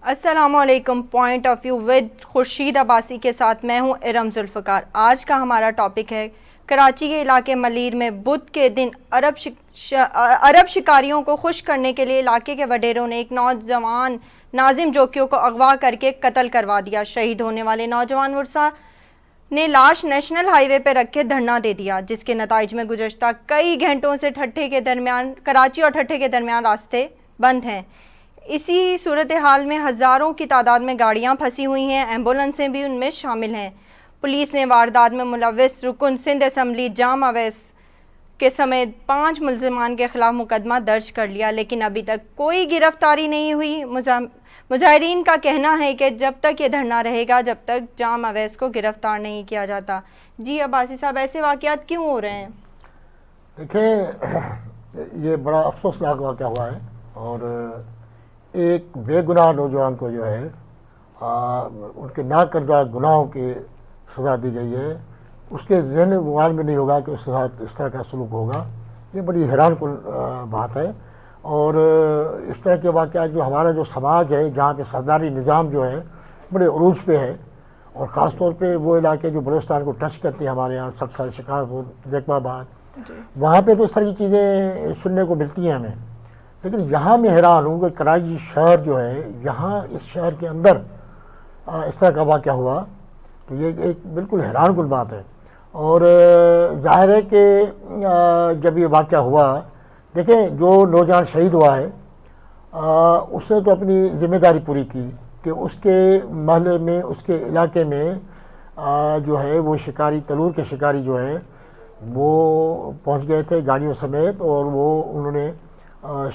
السلام علیکم. Point of view with Khurshid Abbasi کے ساتھ میں ہوں ارم ذوالفقار. آج کا ہمارا ٹاپک ہے کراچی کے علاقے ملیر میں بدھ کے دن عرب شکاریوں کو خوش کرنے کے لیے علاقے کے وڈیروں نے ایک نوجوان ناظم جوکیو کو اغوا کر کے قتل کروا دیا. شہید ہونے والے نوجوان ورثا نے لاش نیشنل ہائی وے پہ رکھ کے دھرنا دے دیا، جس کے نتائج میں گزشتہ کئی گھنٹوں سے کراچی اور ٹھٹھے کے درمیان راستے بند ہیں. اسی صورتحال میں ہزاروں کی تعداد میں گاڑیاں پھنسی ہوئی ہیں، ایمبولنسیں بھی ان میں شامل ہیں. پولیس نے واردات میں ملوث رکن سندھ اسمبلی جام اویس کے سمیت 5 ملزمان کے خلاف مقدمہ درج کر لیا، لیکن ابھی تک کوئی گرفتاری نہیں ہوئی. مظاہرین کا کہنا ہے کہ جب تک یہ دھرنا رہے گا جب تک جام اویس کو گرفتار نہیں کیا جاتا. جی عباسی صاحب، ایسے واقعات کیوں ہو رہے ہیں؟ دیکھیں، یہ بڑا افسوسناک واقعہ ہوا ہے اور ایک بے گناہ نوجوان کو جو ہے ان کے ناکردہ گناہوں کی سزا دی گئی ہے. اس کے ذہن گمان میں نہیں ہوگا کہ اس کے ساتھ اس طرح کا سلوک ہوگا. یہ بڑی حیران کن بات ہے. اور اس طرح کے واقعات جو ہمارا جو سماج ہے جہاں پہ سرداری نظام جو ہے بڑے عروج پہ ہے، اور خاص طور پہ وہ علاقے جو بلوچستان کو ٹچ کرتے ہیں، ہمارے یہاں سب شکارپور، جیکب آباد، وہاں پہ تو اس طرح کی چیزیں سننے کو ملتی ہیں ہمیں. لیکن یہاں میں حیران ہوں کہ کراچی شہر جو ہے، یہاں اس شہر کے اندر اس طرح کا واقعہ ہوا تو یہ ایک بالکل حیران کن بات ہے. اور ظاہر ہے کہ جب یہ واقعہ ہوا، دیکھیں جو نوجوان شہید ہوا ہے اس نے تو اپنی ذمہ داری پوری کی کہ اس کے محلے میں، اس کے علاقے میں جو ہے وہ شکاری، تلور کے شکاری جو ہے وہ پہنچ گئے تھے گاڑیوں سمیت، اور وہ انہوں نے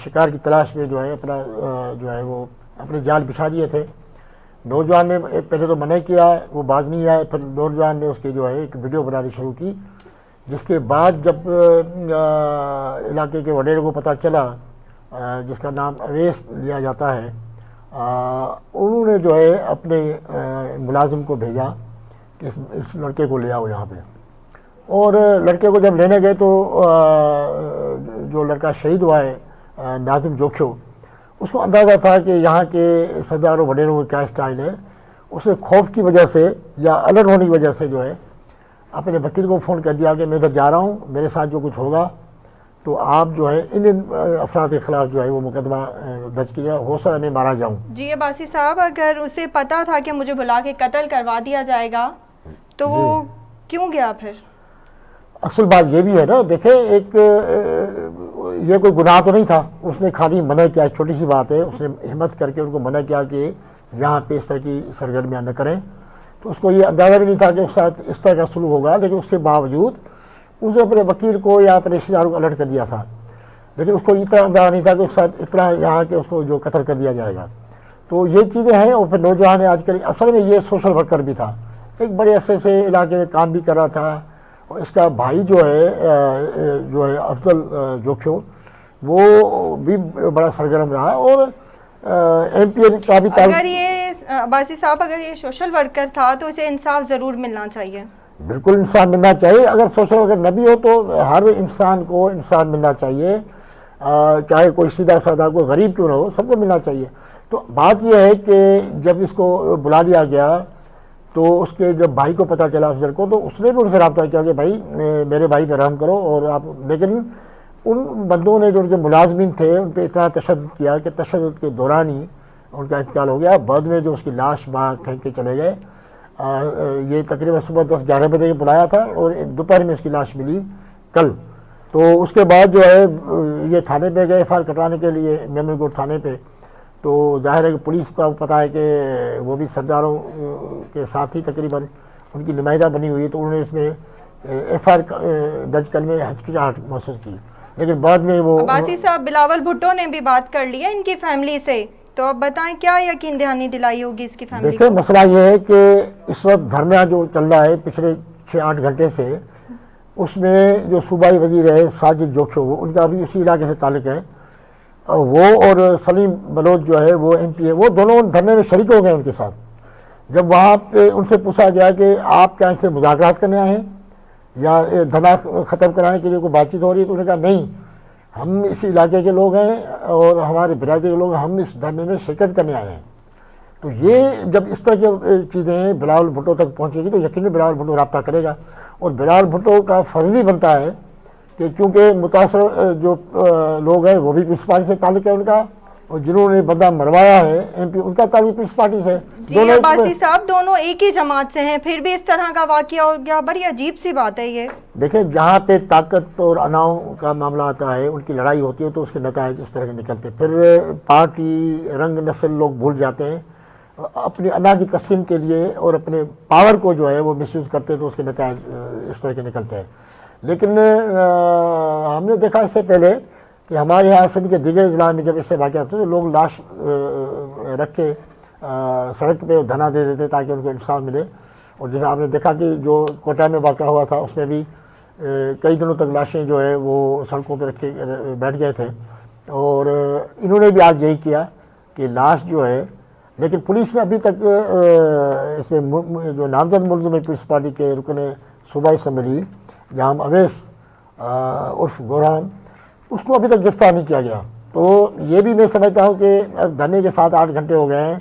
شکار کی تلاش میں جو ہے اپنا جو ہے وہ اپنے جال بچھا دیے تھے. نوجوان نے پہلے تو منع کیا، وہ باز نہیں آئے. پھر نوجوان نے اس کی جو ہے ایک ویڈیو بنانی شروع کی، جس کے بعد جب علاقے کے وڈیروں کو پتہ چلا، جس کا نام اویس لیا جاتا ہے، انہوں نے جو ہے اپنے ملازم کو بھیجا کہ اس لڑکے کو لے آؤ یہاں پہ. اور لڑکے کو جب لینے گئے تو جو لڑکا شہید ہوا ہے ناظم جوکیو، اس کو اندازہ تھا کہ یہاں کے سرداروں وڈیروں کا کیا اسٹائل ہے. اسے خوف کی وجہ سے یا الرٹ ہونے کی وجہ سے جو ہے اپنے وکیل کو فون کر دیا کہ میں ادھر جا رہا ہوں، میرے ساتھ جو کچھ ہوگا تو آپ جو ہے ان افراد کے خلاف جو ہے وہ مقدمہ درج کیا، ہو سکتا ہے میں مارا جاؤں. جی عباسی صاحب، اگر اسے پتا تھا کہ مجھے بلا کے قتل کروا دیا جائے گا تو وہ کیوں گیا پھر؟ اصل بات یہ بھی ہے نا، دیکھیں ایک یہ کوئی گناہ تو نہیں تھا، اس نے خالی منع کیا. چھوٹی سی بات ہے، اس نے ہمت کر کے ان کو منع کیا کہ یہاں پہ اس طرح کی سرگرمیاں نہ کریں. تو اس کو یہ اندازہ بھی نہیں تھا کہ اس کے ساتھ اس طرح کا سلوک ہوگا، لیکن اس کے باوجود اسے اپنے وکیل کو یا اپنے رشتہ داروں کو الرٹ کر دیا تھا. لیکن اس کو اتنا اندازہ نہیں تھا کہ اس کے ساتھ اتنا یہاں کے اس کو جو قتل کر دیا جائے گا. تو یہ چیزیں ہیں. اور پھر نوجوان ہے آج کل، اصل میں یہ سوشل ورکر بھی تھا، ایک بڑے عرصے سے علاقے میں کام بھی کر رہا تھا. اور اس کا بھائی جو ہے افضل جوکیو، وہ بھی بڑا سرگرم رہا. اور ایم پی اے کا بھی اگر یہ عباسی صاحب اگر یہ سوشل ورکر تھا تو اسے انصاف ضرور ملنا چاہیے. بالکل انصاف ملنا چاہیے. اگر سوشل ورکر نہ بھی ہو تو ہر انسان کو انصاف ملنا چاہیے، چاہے کوئی سیدھا سادہ کوئی غریب کیوں نہ ہو، سب کو ملنا چاہیے. تو بات یہ ہے کہ جب اس کو بلا لیا گیا تو اس کے جب بھائی کو پتہ چلا افضل کو، تو اس نے بھی ان سے رابطہ کیا کہ بھائی میرے بھائی پہ رحم کرو. اور آپ، لیکن ان بندوں نے جو ان کے ملازمین تھے ان پہ اتنا تشدد کیا کہ تشدد کے دوران ہی ان کا انتقال ہو گیا. بعد میں جو اس کی لاش وہاں پھینک کے چلے گئے. یہ تقریباً صبح 10-11 بجے بلایا تھا اور دوپہر میں اس کی لاش ملی کل. تو اس کے بعد جو ہے یہ تھانے پہ گئے FIR کٹوانے کے لیے، میمن گوٹ تھانے پہ. تو ظاہر ہے کہ پولیس کا پتہ ہے کہ وہ بھی سرداروں کے ساتھ ہی تقریباً ان کی نمائندہ بنی ہوئی، تو انہوں نے اس میں FIR درج کرنے میں ہچکچاہٹ محسوس کی. لیکن بعد میں وہ عباسی صاحب، بلاول بھٹو نے بھی بات کر لی ہے ان کی فیملی سے، تو اب بتائیں کیا یقین دہانی دلائی ہوگی اس کی فیملی کو؟ دیکھیں مسئلہ یہ ہے کہ اس وقت دھرنا جو چل رہا ہے پچھلے 6-8 گھنٹے سے، اس میں جو صوبائی وزیر ہے ساجد جوکیو، ان کا بھی اسی علاقے سے تعلق ہے. وہ اور سلیم بلوچ جو ہے وہ MP ہے، وہ دونوں دھرنے میں شریک ہو گئے ان کے ساتھ. جب وہاں پہ ان سے پوچھا گیا کہ آپ کیا ان سے مذاکرات کرنے آئے ہیں یا دھرنا ختم کرانے کے لیے کوئی بات چیت ہو رہی ہے، تو انہوں نے کہا نہیں، ہم اس علاقے کے لوگ ہیں اور ہمارے برادری کے لوگ ہیں، ہم اس دھرنے میں شرکت کرنے آئے ہیں. تو یہ جب اس طرح کی چیزیں بلاول بھٹو تک پہنچے گی تو یقیناً بلاول بھٹو رابطہ کرے گا، اور بلاول بھٹو کا فرض بھی بنتا ہے کہ کیونکہ متاثر جو لوگ ہیں وہ بھی پیپلز پارٹی سے تعلق ہے ان کا، اور جنہوں نے بندہ مروایا ہے ایم پی ان کا تعلق پیپلز پارٹی سے. جی عباسی صاحب دونوں ایک ہی جماعت سے ہیں، پھر بھی اس طرح کا واقعہ ہو گیا، بڑی عجیب سی بات ہے یہ. دیکھیں جہاں پہ طاقت اور اناؤں کا معاملہ آتا ہے، ان کی لڑائی ہوتی ہے تو اس کے نتائج اس طرح کے نکلتے ہیں. پھر پارٹی رنگ نسل لوگ بھول جاتے ہیں، اپنی انا کی تسلیم کے لیے اور اپنے پاور کو جو ہے وہ مس یوز کرتے ہیں تو اس کے نتائج اس طرح کے نکلتے ہیں. لیکن ہم نے دیکھا اس سے پہلے کہ ہمارے یہاں سندھ کے دیگر اضلاع میں جب اس سے واقعات ہوتے تو لوگ لاش رکھ کے سڑک پہ دھرنا دے دیتے تاکہ ان کو انصاف ملے. اور جیسے آپ نے دیکھا کہ جو کوٹہ میں واقعہ ہوا تھا اس میں بھی کئی دنوں تک لاشیں جو ہے وہ سڑکوں پہ رکھے بیٹھ گئے تھے، اور انہوں نے بھی آج یہی کیا کہ لاش جو ہے، لیکن پولیس نے ابھی تک اس میں جو نامزد ملزم ہے پیپلز پارٹی کے رکن صوبائی اسمبلی جام اویس عرف گوران، اس کو ابھی تک گرفتار نہیں کیا گیا. تو یہ بھی میں سمجھتا ہوں کہ اب دھرنے کے 7-8 گھنٹے ہو گئے ہیں،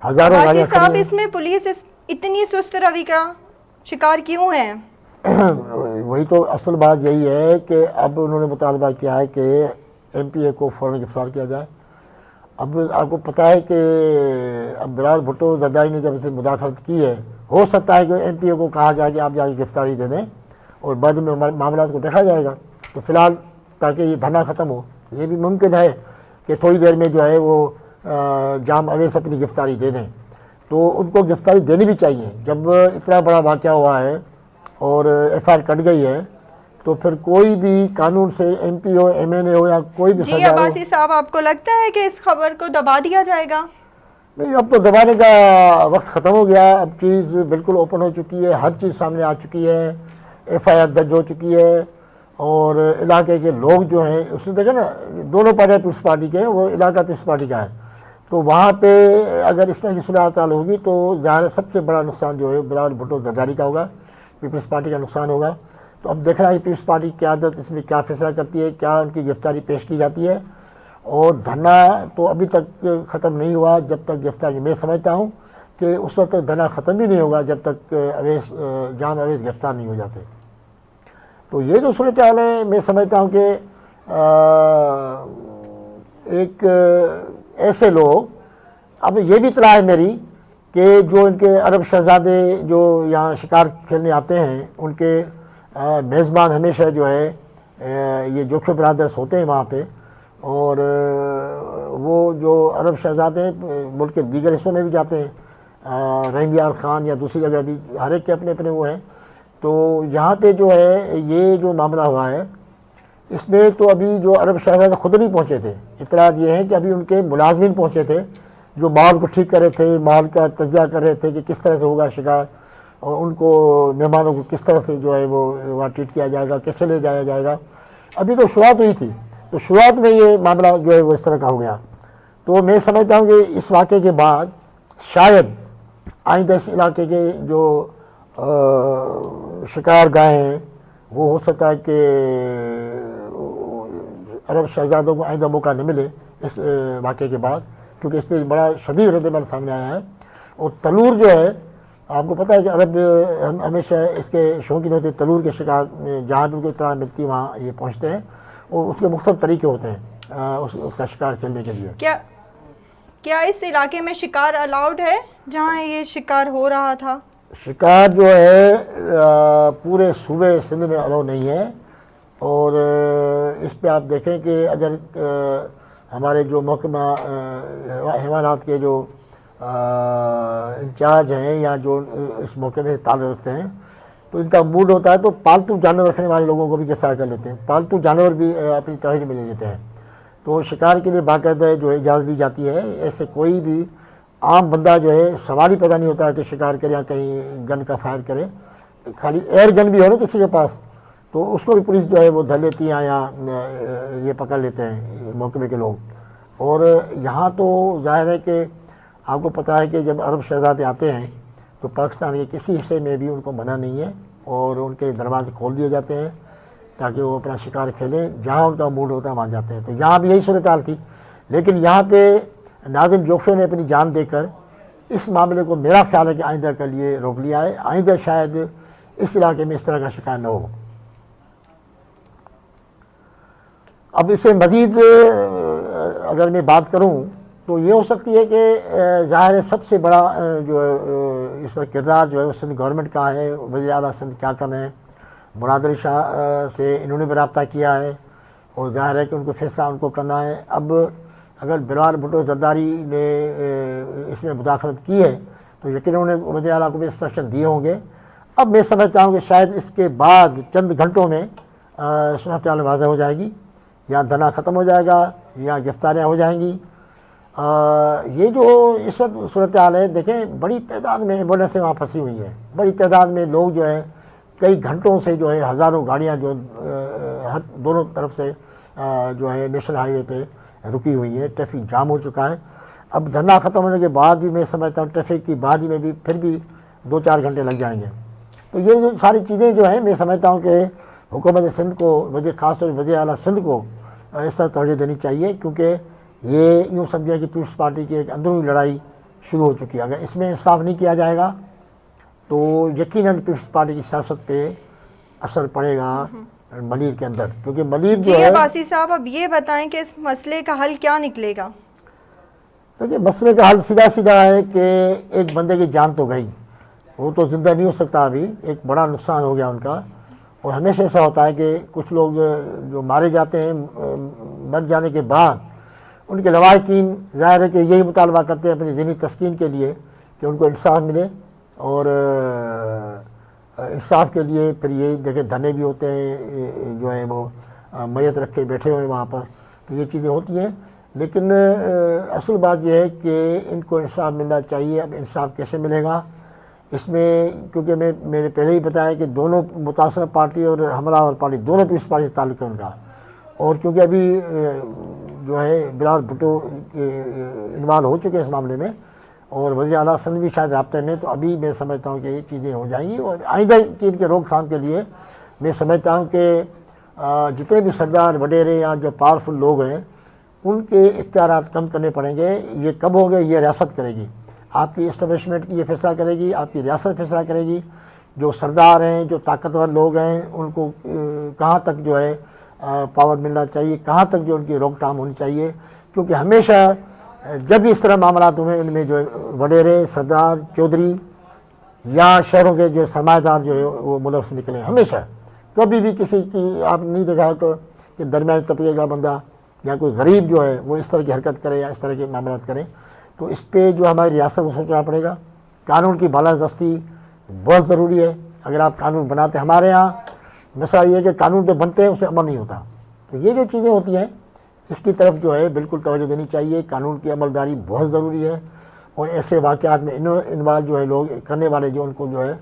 ہزاروں گاڑیاں کھڑی صاحب ہیں. اس میں پولیس اتنی سست روی کا شکار کیوں ہے؟ وہی تو اصل بات یہی ہے کہ اب انہوں نے مطالبہ کیا ہے کہ ایم پی اے کو فوراً گرفتار کیا جائے. اب آپ کو پتہ ہے کہ اب بلاول بھٹو زرداری نے جب اسے مداخلت کی ہے، ہو سکتا ہے کہ ایم پی اے کو کہا جائے کہ آپ جا کے گرفتاری دے دیں اور بعد میں معاملات کو دیکھا جائے گا. تو فی الحال تاکہ یہ دھرنا ختم ہو، یہ بھی ممکن ہے کہ تھوڑی دیر میں جو ہے وہ جام اویس اپنی گرفتاری دے دیں. تو ان کو گرفتاری دینی بھی چاہیے. جب اتنا بڑا واقعہ ہوا ہے اور ایف آئی آر کٹ گئی ہے تو پھر کوئی بھی قانون سے ایم پی ہو، ایم این اے ہو یا کوئی بھی جی سرکار ہو. عباسی صاحب آپ کو لگتا ہے کہ اس خبر کو دبا دیا جائے گا؟ نہیں، اب تو دبانے کا وقت ختم ہو گیا. اب چیز بالکل اوپن ہو چکی ہے، ہر چیز سامنے آ چکی ہے، ایف آئی آر درج ہو چکی ہے، اور علاقے کے لوگ جو ہیں اس نے دیکھا نا دونوں پارٹیاں پیپلز پارٹی کے ہیں، وہ علاقہ پیپلز پارٹی کا ہے. تو وہاں پہ اگر اس طرح کی صورتحال ہوگی تو ظاہر سب سے بڑا نقصان جو ہے بلاول بھٹو زرداری کا ہوگا، پیپلز پارٹی کا نقصان ہوگا. تو اب دیکھ رہا ہے پیپلز پارٹی کی قیادت اس میں کیا فیصلہ کرتی ہے، کیا ان کی گرفتاری پیش کی جاتی ہے. اور دھرنا تو ابھی تک ختم نہیں ہوا جب تک گرفتاری، میں سمجھتا ہوں کہ اس وقت تک دھرنا ختم بھی نہیں ہوگا جب تک جام اویس گرفتار نہیں ہو جاتے. تو یہ جو صورتحال ہے میں سمجھتا ہوں کہ ایک ایسے لوگ، اب یہ بھی اطلاع ہے میری کہ جو ان کے عرب شہزادے جو یہاں شکار کھیلنے آتے ہیں ان کے میزبان ہمیشہ جو ہے یہ جوکھو برادرز ہوتے ہیں وہاں پہ. اور وہ جو عرب شہزادے ملک کے دیگر حصوں میں بھی جاتے ہیں، رحیم یار خان یا دوسری جگہ بھی، ہر ایک کے اپنے اپنے وہ ہیں. تو یہاں پہ جو ہے یہ جو معاملہ ہوا ہے اس میں تو ابھی جو عرب شہزادے خود نہیں پہنچے تھے. اطلاعات یہ ہیں کہ ابھی ان کے ملازمین پہنچے تھے جو ماحول کو ٹھیک کر رہے تھے، ماحول کا تجزیہ کر رہے تھے کہ کس طرح سے ہوگا شکار، اور ان کو مہمانوں کو کس طرح سے جو ہے وہ وہاں ٹریٹ کیا جائے گا، کیسے لے جایا جائے گا. ابھی تو شروعات ہوئی تھی، تو شروعات میں یہ معاملہ جو ہے وہ اس طرح کا ہو گیا. تو میں سمجھتا ہوں کہ اس واقعے کے بعد شاید آئندہ اس علاقے کے جو شکار گاہیں ہیں وہ ہو سکتا ہے کہ عرب شہزادوں کو آئندہ موقع نہ ملے اس واقعے کے بعد، کیونکہ اس پہ بڑا شدید رد عمل سامنے آیا ہے. اور تلور جو ہے، آپ کو پتہ ہے کہ عرب ہمیشہ اس کے شوقین ہوتے ہیں، تلور کے شکار جہاں بھی ان کو اطلاع ملتی ہے وہاں یہ پہنچتے ہیں، اور اس کے مختلف طریقے ہوتے ہیں اس کا شکار کھیلنے کے لیے. کیا اس علاقے میں شکار الاؤڈ ہے جہاں یہ شکار ہو رہا تھا؟ شکار جو ہے پورے صوبے سندھ میں الاؤ نہیں ہے. اور اس پہ آپ دیکھیں کہ اگر ہمارے جو محکمہ حیوانات کے جو انچارج ہیں یا جو اس موقع میں تعلق رکھتے ہیں تو ان کا موڈ ہوتا ہے تو پالتو جانور رکھنے والے لوگوں کو بھی گرفتار کر لیتے ہیں، پالتو جانور بھی اپنی تحریر میں لے لیتے ہیں. تو شکار کے لیے باقاعدہ جو ہے اجازت دی جاتی ہے. ایسے کوئی بھی عام بندہ جو ہے سوال ہی پیدا نہیں ہوتا ہے کہ شکار کرے یا کہیں گن کا فائر کرے. خالی ایئر گن بھی ہو نا کسی کے پاس تو اس کو بھی پولیس جو ہے وہ دھر لیتی ہے یا یہ پکڑ لیتے ہیں محکمے کے لوگ. اور یہاں تو ظاہر ہے کہ آپ کو پتہ ہے کہ جب عرب شہزادے آتے ہیں تو پاکستان کے کسی حصے میں بھی ان کو منع نہیں ہے، اور ان کے دروازے کھول دیے جاتے ہیں تاکہ وہ اپنا شکار کھیلیں، جہاں ان کا موڈ ہوتا ہے وہاں جاتے ہیں. تو یہاں بھی یہی صورتحال تھی، لیکن یہاں پہ ناظم جوکھو نے اپنی جان دے کر اس معاملے کو میرا خیال ہے کہ آئندہ کے لیے روک لیا ہے، آئندہ شاید اس علاقے میں اس طرح کا شکار نہ ہو۔ اب اس سے مزید اگر میں بات کروں تو یہ ہو سکتی ہے کہ ظاہر ہے سب سے بڑا جو اس وقت کردار جو ہے وہ سندھ گورنمنٹ کا ہے۔ وزیر اعلیٰ سندھ کیا کر رہے ہیں، مراد علی شاہ سے انہوں نے بھی رابطہ کیا ہے اور ظاہر ہے کہ ان کو فیصلہ ان کو کرنا ہے۔ اب اگر بلال بھٹو زرداری نے اس میں مداخلت کی ہے تو یقیناً انہوں نے وزیر اعلیٰ کو بھی انسٹرکشن دیے ہوں گے۔ اب میں سمجھتا ہوں کہ شاید اس کے بعد چند گھنٹوں میں صورتحال واضح ہو جائے گی، یا دھرنا ختم ہو جائے گا یا گرفتاریاں ہو جائیں گی۔ یہ جو اس وقت صورتحال ہے، دیکھیں بڑی تعداد میں ایمبولینسیں وہاں پھنسی ہوئی ہیں، بڑی تعداد میں لوگ جو ہے کئی گھنٹوں سے جو ہے ہزاروں گاڑیاں جو دونوں طرف سے جو ہے نیشنل ہائی وے پہ رکی ہوئی ہیں، ٹریفک جام ہو چکا ہے۔ اب دھرنا ختم ہونے کے بعد بھی میں سمجھتا ہوں ٹریفک کی بحالی میں بھی پھر بھی 2-4 گھنٹے لگ جائیں گے۔ تو یہ جو ساری چیزیں جو ہیں میں سمجھتا ہوں کہ حکومت سندھ کو خاص طور وزیر اعلیٰ سندھ کو اس طرح توجہ دینی چاہیے، کیونکہ یہ یوں سمجھے کہ پیپلز پارٹی کی ایک اندرونی لڑائی شروع ہو چکی ہے۔ اگر اس میں انصاف نہیں کیا جائے گا تو یقیناً پیپلز پارٹی کی سیاست پہ اثر پڑے گا ملیر کے اندر، کیونکہ ملیر جو ہے عباسی صاحب اب یہ بتائیں کہ اس مسئلے کا حل کیا نکلے گا؟ دیکھیے مسئلے کا حل سیدھا ہے کہ ایک بندے کی جان تو گئی، وہ تو زندہ نہیں ہو سکتا، ابھی ایک بڑا نقصان ہو گیا ان کا۔ اور ہمیشہ ایسا ہوتا ہے کہ کچھ لوگ جو مارے جاتے ہیں مر جانے کے بعد ان کے لواحقین ظاہر ہے کہ یہی مطالبہ کرتے ہیں اپنی ذہنی تسکین کے لیے کہ ان کو انصاف ملے، اور انصاف کے لیے پھر یہ دیکھیں دھرنے بھی ہوتے ہیں، جو ہے وہ میت رکھ کے بیٹھے ہوئے وہاں پر، تو یہ چیزیں ہوتی ہیں۔ لیکن اصل بات یہ ہے کہ ان کو انصاف ملنا چاہیے۔ اب انصاف کیسے ملے گا اس میں، کیونکہ میں نے پہلے ہی بتایا کہ دونوں متاثرہ پارٹی اور حملہ آور پارٹی دونوں پیپلز پارٹی سے تعلق ہے ان کا، اور کیونکہ ابھی جو ہے بلال بھٹو انوالو ہو چکے اس معاملے میں، اور وزیر اعلیٰ سندھ بھی شاید رابطے میں، تو ابھی میں سمجھتا ہوں کہ یہ چیزیں ہو جائیں گی۔ اور آئندہ کی ان کے روک تھام کے لیے میں سمجھتا ہوں کہ جتنے بھی سردار وڈیرے یا جو پاورفل لوگ ہیں ان کے اختیارات کم کرنے پڑیں گے۔ یہ کب ہوں گے؟ یہ ریاست کرے گی، آپ کی اسٹیبلشمنٹ کی یہ فیصلہ کرے گی، آپ کی ریاست فیصلہ کرے گی۔ جو سردار ہیں، جو طاقتور لوگ ہیں، ان کو کہاں تک جو ہے پاور ملنا چاہیے، کہاں تک جو ان کی روک تھام ہونی چاہیے، کیونکہ ہمیشہ جب بھی اس طرح معاملات ہوئے ان میں جو وڈیرے، سردار، چودھری یا شہروں کے جو سرمایہ دار جو ہے وہ ملوث نکلے، ہمیشہ کبھی بھی کسی کی آپ نہیں دیکھا ہے تو کہ درمیانی طبقے کا بندہ یا کوئی غریب جو ہے وہ اس طرح کی حرکت کرے یا اس طرح کے معاملات کرے۔ تو اس پہ جو ہماری ریاست کو سوچنا پڑے گا۔ قانون کی بالادستی بہت ضروری ہے۔ اگر آپ قانون بناتے، ہمارے ہاں مسئلہ یہ ہے کہ قانون تو بنتے ہیں اس پہ عمل نہیں ہوتا، تو یہ جو چیزیں ہوتی ہیں اس کی طرف جو ہے بالکل توجہ دینی چاہیے۔ قانون کی عملداری بہت ضروری ہے، اور ایسے واقعات میں انوالو جو ہے لوگ کرنے والے جو ان کو جو ہے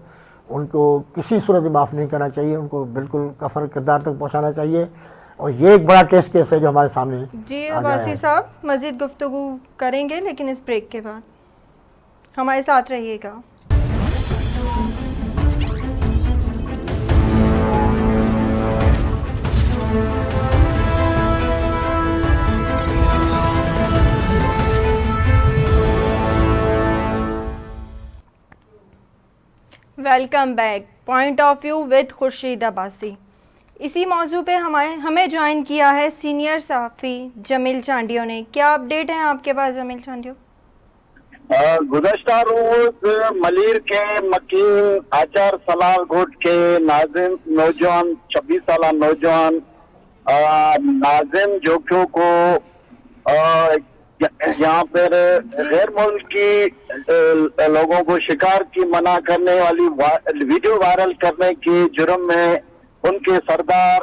ان کو کسی صورت میں معاف نہیں کرنا چاہیے، ان کو بالکل کفر کردار تک پہنچانا چاہیے، اور یہ ایک بڑا ٹیسٹ کیس ہے جو ہمارے سامنے جی عباسی صاحب مزید گفتگو کریں گے لیکن اس بریک کے بعد، ہمارے ساتھ رہیے گا۔ Welcome back, point of view with Khurshid Abbasi. اسی موضوع پہ ہمیں جوائن کیا ہے سینئر صحافی جمیل چانڈیو نے۔ کیا اپڈیٹ ہیں آپ کے پاس جمیل چانڈیو؟ گزشتہ روز ملیر کے مکین آچار سلال گھوٹ کے ناظم نوجوان 26 سالہ نوجوان ناظم جوکیو کو یہاں پر غیر ملکی لوگوں کو شکار کی منع کرنے والی ویڈیو وائرل کرنے کے جرم میں ان کے سردار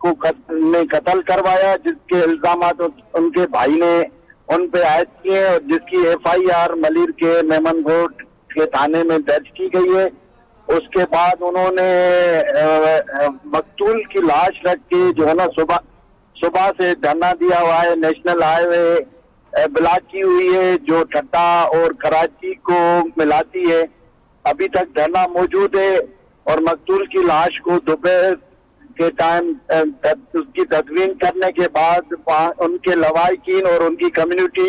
کو قتل کروایا، جس کے الزامات ان کے بھائی نے ان پہ عائد کیے، اور جس کی FIR ملیر کے میمن گھوٹ کے تھانے میں درج کی گئی ہے۔ اس کے بعد انہوں نے مقتول کی لاش رکھ کے جو ہے نا صبح سے دھرنا دیا ہوا ہے۔ نیشنل ہائی وے بلاک کی ہوئی ہے جو ٹھٹا اور کراچی کو ملاتی ہے، ابھی تک دھرنا موجود ہے، اور مقتول کی لاش کو دوپہر کے ٹائم اس کی تدفین کرنے کے بعد ان کے لواحقین اور ان کی کمیونٹی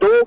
2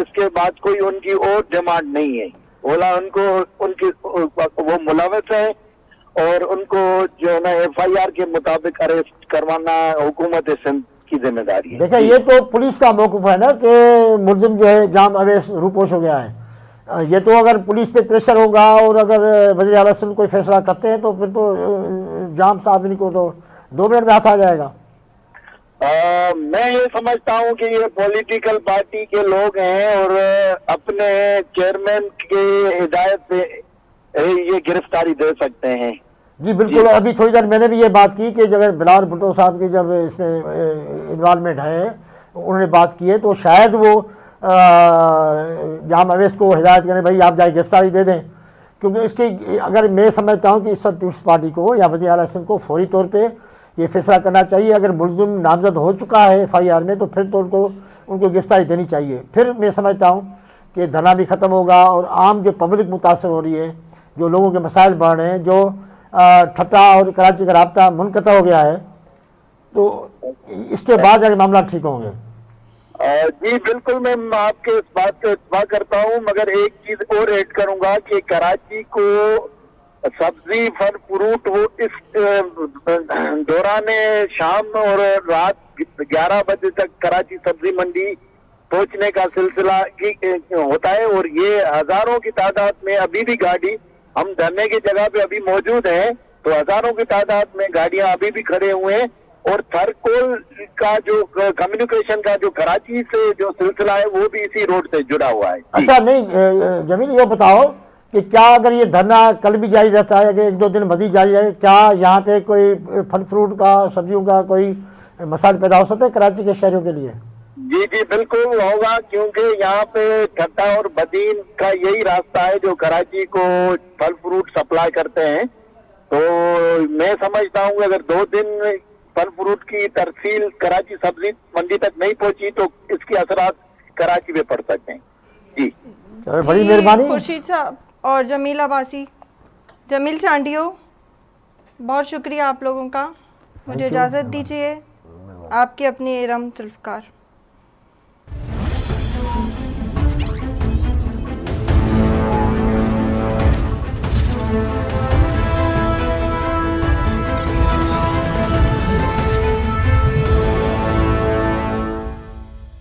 اس کے بعد کوئی ان کی اور ڈیمانڈ نہیں ہے. اولا ان کو ان کی وہ ملوث ہیں اور ان کو جو ہے نا FIR کے مطابق اریسٹ کروانا حکومت سندھ کی ذمہ داری ہے. دیکھیں یہ تو پولیس کا موقف ہے نا کہ ملزم جو ہے جام اویس روپوش ہو گیا ہے. یہ تو اگر پولیس پہ پریشر ہوگا اور اگر وزیر اعلیٰ سندھ کوئی فیصلہ کرتے ہیں تو پھر تو جام صاحب ان کو تو 2 منٹ میں ہاتھ آ جائے گا. میں یہ سمجھتا ہوں کہ یہ پولیٹیکل پارٹی کے لوگ ہیں اور اپنے چیئرمین کی ہدایت پہ یہ گرفتاری دے سکتے ہیں. جی بالکل. ابھی تھوڑی دیر میں نے بھی یہ بات کی کہ جب بلال بھٹو صاحب کی جب اس میں انوالومنٹ ہے انہوں نے بات کی ہے تو شاید وہ جام اویس کو ہدایت کریں بھائی آپ جائے گرفتاری دے دیں, کیونکہ اس کی اگر میں سمجھتا ہوں کہ اس پیپلز پارٹی کو یا وزیر اعلیٰ سندھ کو فوری طور پہ یہ فیصلہ کرنا چاہیے. اگر ملزم نامزد ہو چکا ہے FIR میں تو پھر تو ان کو گرفتاری دینی چاہیے. پھر میں سمجھتا ہوں کہ دھرنا بھی ختم ہوگا اور عام جو پبلک متاثر ہو رہی ہے, جو لوگوں کے مسائل بڑھ رہے ہیں, جو ٹھٹا اور کراچی کا رابطہ منقطع ہو گیا ہے, تو اس کے بعد اگر معاملات ٹھیک ہوں گے. جی بالکل میں آپ کے اس بات سے اتفاق کرتا ہوں, مگر ایک چیز اور ایڈ کروں گا کہ کراچی کو سبزی پھل فروٹ وہ اس دوران شام اور رات 11 بجے تک کراچی سبزی منڈی پہنچنے کا سلسلہ ہوتا ہے اور یہ ہزاروں کی تعداد میں ابھی بھی گاڑی ہم دھرنے کی جگہ پہ ابھی موجود ہیں تو ہزاروں کی تعداد میں گاڑیاں ابھی بھی کھڑے ہوئے ہیں اور تھرکول کا جو کمیونیکیشن کا جو کراچی سے جو سلسلہ ہے وہ بھی اسی روڈ سے جڑا ہوا ہے. اچھا نہیں جمیل یہ بتاؤ کہ کیا اگر یہ دھرنا کل بھی جاری رہتا ہے اگر 1-2 دن مزید جاری رہے, کیا یہاں پہ کوئی پھل فروٹ کا سبزیوں کا کوئی مسائل پیدا ہو سکتا ہے کراچی کے شہریوں کے لیے؟ جی بالکل ہوگا, کیونکہ یہاں پہ ٹھٹا اور بدین کا یہی راستہ ہے جو کراچی کو پھل فروٹ سپلائی کرتے ہیں. تو میں سمجھتا ہوں کہ اگر 2 دن پھل فروٹ کی ترسیل کراچی سبزی منڈی تک نہیں پہنچی تو اس کے اثرات کراچی پہ پڑ سکتے ہیں. جی بڑی مہربانی. خورشید صاحب اور جمیل عباسی, جمیل چانڈیو, بہت شکریہ آپ لوگوں کا. مجھے اجازت دیجیے, آپ کی اپنی ارم ذوالفقار.